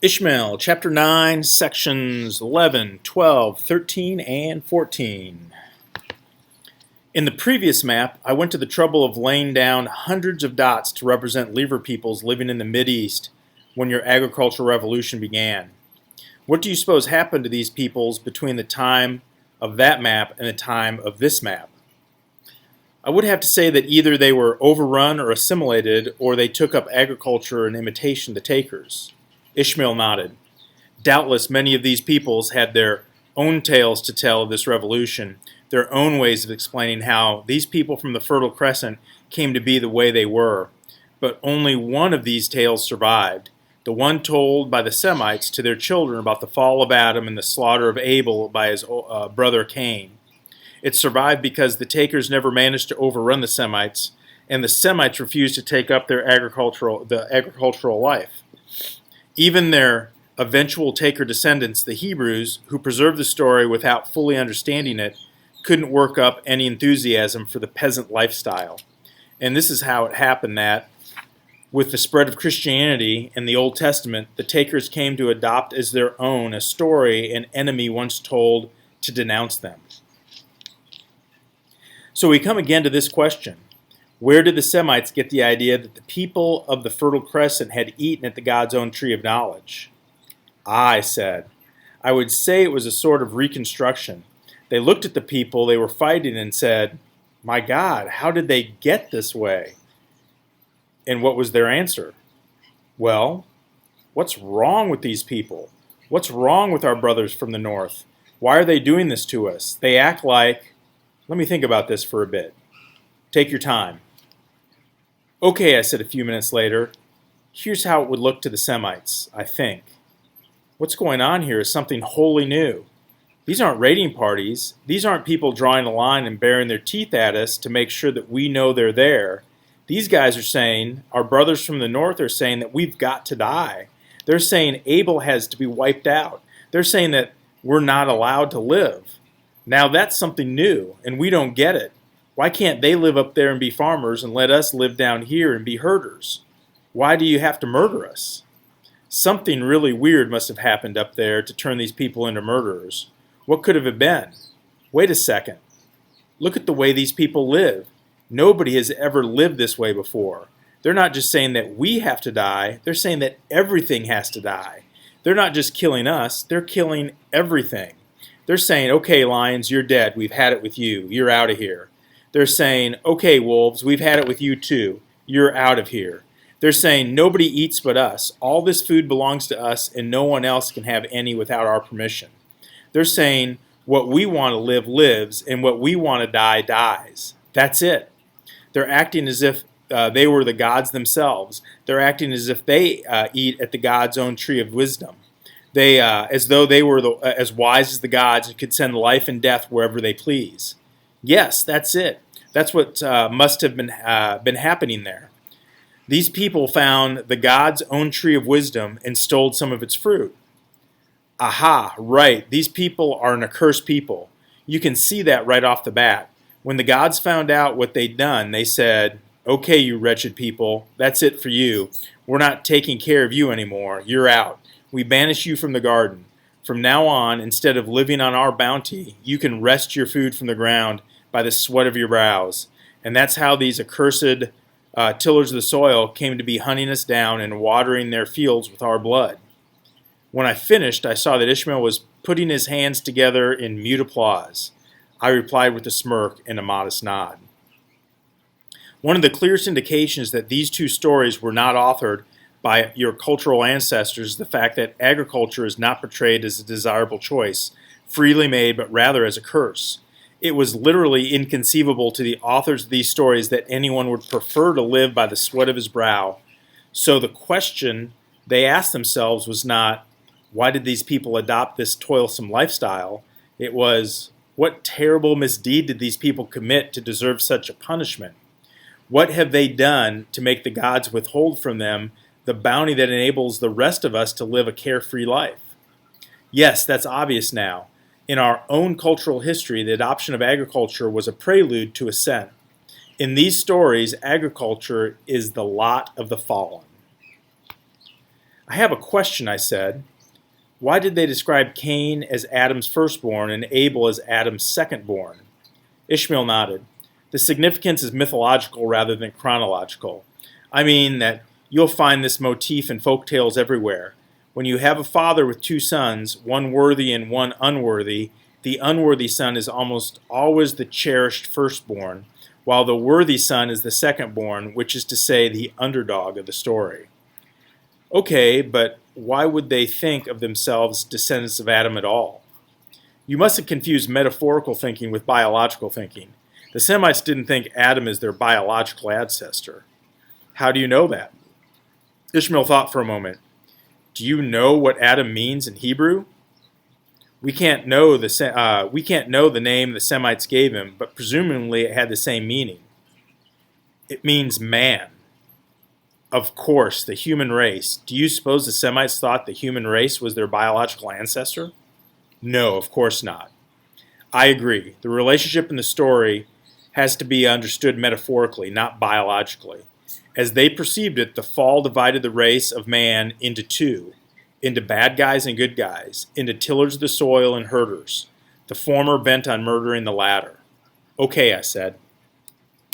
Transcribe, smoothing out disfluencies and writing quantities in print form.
Ishmael Chapter 9, sections 11, 12, 13, and 14. In the previous map, I went to the trouble of laying down hundreds of dots to represent lever peoples living in the Mideast when your agricultural revolution began. What do you suppose happened to these peoples between the time of that map and the time of this map? I would have to say that either they were overrun or assimilated, or they took up agriculture in imitation of the takers. Ishmael nodded. Doubtless many of these peoples had their own tales to tell of this revolution, their own ways of explaining how these people from the Fertile Crescent came to be the way they were. But only one of these tales survived, the one told by the Semites to their children about the fall of Adam and the slaughter of Abel by his brother Cain. It survived because the takers never managed to overrun the Semites, and the Semites refused to take up the agricultural life. Even their eventual taker descendants, the Hebrews, who preserved the story without fully understanding it, couldn't work up any enthusiasm for the peasant lifestyle. And this is how it happened that, with the spread of Christianity in the Old Testament, the takers came to adopt as their own a story an enemy once told to denounce them. So we come again to this question. Where did the Semites get the idea that the people of the Fertile Crescent had eaten at the God's own tree of knowledge? I said, I would say it was a sort of reconstruction. They looked at the people they were fighting and said, my God, how did they get this way? And what was their answer? Well, what's wrong with these people? What's wrong with our brothers from the north? Why are they doing this to us? They act like... Let me think about this for a bit. Take your time. Okay, I said a few minutes later, here's how it would look to the Semites, I think. What's going on here is something wholly new. These aren't raiding parties. These aren't people drawing a line and baring their teeth at us to make sure that we know they're there. These guys are saying, our brothers from the north are saying that we've got to die. They're saying Abel has to be wiped out. They're saying that we're not allowed to live. Now that's something new, and we don't get it. Why can't they live up there and be farmers and let us live down here and be herders? Why do you have to murder us? Something really weird must have happened up there to turn these people into murderers. What could have it been? Wait a second. Look at the way these people live. Nobody has ever lived this way before. They're not just saying that we have to die, they're saying that everything has to die. They're not just killing us, they're killing everything. They're saying, okay, lions, you're dead. We've had it with you. You're out of here. They're saying, okay, wolves, we've had it with you too. You're out of here. They're saying, nobody eats but us. All this food belongs to us, and no one else can have any without our permission. They're saying, what we want to live lives, and what we want to die dies. That's it. They're acting as if they were the gods themselves. They're acting as if they eat at the God's own tree of wisdom. They, as though they were as wise as the gods and could send life and death wherever they please. Yes, that's it. That's what must have been happening there. These people found the God's own tree of wisdom and stole some of its fruit. Aha, right. These people are an accursed people. You can see that right off the bat. When the gods found out what they'd done, they said, okay, you wretched people, that's it for you. We're not taking care of you anymore. You're out. We banish you from the garden. From now on, instead of living on our bounty, you can wrest your food from the ground by the sweat of your brows. And that's how these accursed tillers of the soil came to be hunting us down and watering their fields with our blood. When I finished, I saw that Ishmael was putting his hands together in mute applause. I replied with a smirk and a modest nod. One of the clearest indications that these two stories were not authored by your cultural ancestors is the fact that agriculture is not portrayed as a desirable choice, freely made, but rather as a curse. It was literally inconceivable to the authors of these stories that anyone would prefer to live by the sweat of his brow. So the question they asked themselves was not, why did these people adopt this toilsome lifestyle? It was, what terrible misdeed did these people commit to deserve such a punishment? What have they done to make the gods withhold from them the bounty that enables the rest of us to live a carefree life? Yes, that's obvious now. In our own cultural history, the adoption of agriculture was a prelude to ascent. In these stories, agriculture is the lot of the fallen. I have a question, I said. Why did they describe Cain as Adam's firstborn and Abel as Adam's secondborn? Ishmael nodded. The significance is mythological rather than chronological. I mean that you'll find this motif in folk tales everywhere. When you have a father with two sons, one worthy and one unworthy, the unworthy son is almost always the cherished firstborn, while the worthy son is the secondborn, which is to say the underdog of the story. Okay, but why would they think of themselves descendants of Adam at all? You must have confused metaphorical thinking with biological thinking. The Semites didn't think Adam is their biological ancestor. How do you know that? Ishmael thought for a moment. Do you know what Adam means in Hebrew? We can't know the name the Semites gave him, but presumably it had the same meaning. It means man. Of course, the human race. Do you suppose the Semites thought the human race was their biological ancestor? No, of course not. I agree. The relationship in the story has to be understood metaphorically, not biologically. As they perceived it, the fall divided the race of man into two, into bad guys and good guys, into tillers of the soil and herders, the former bent on murdering the latter. Okay, I said.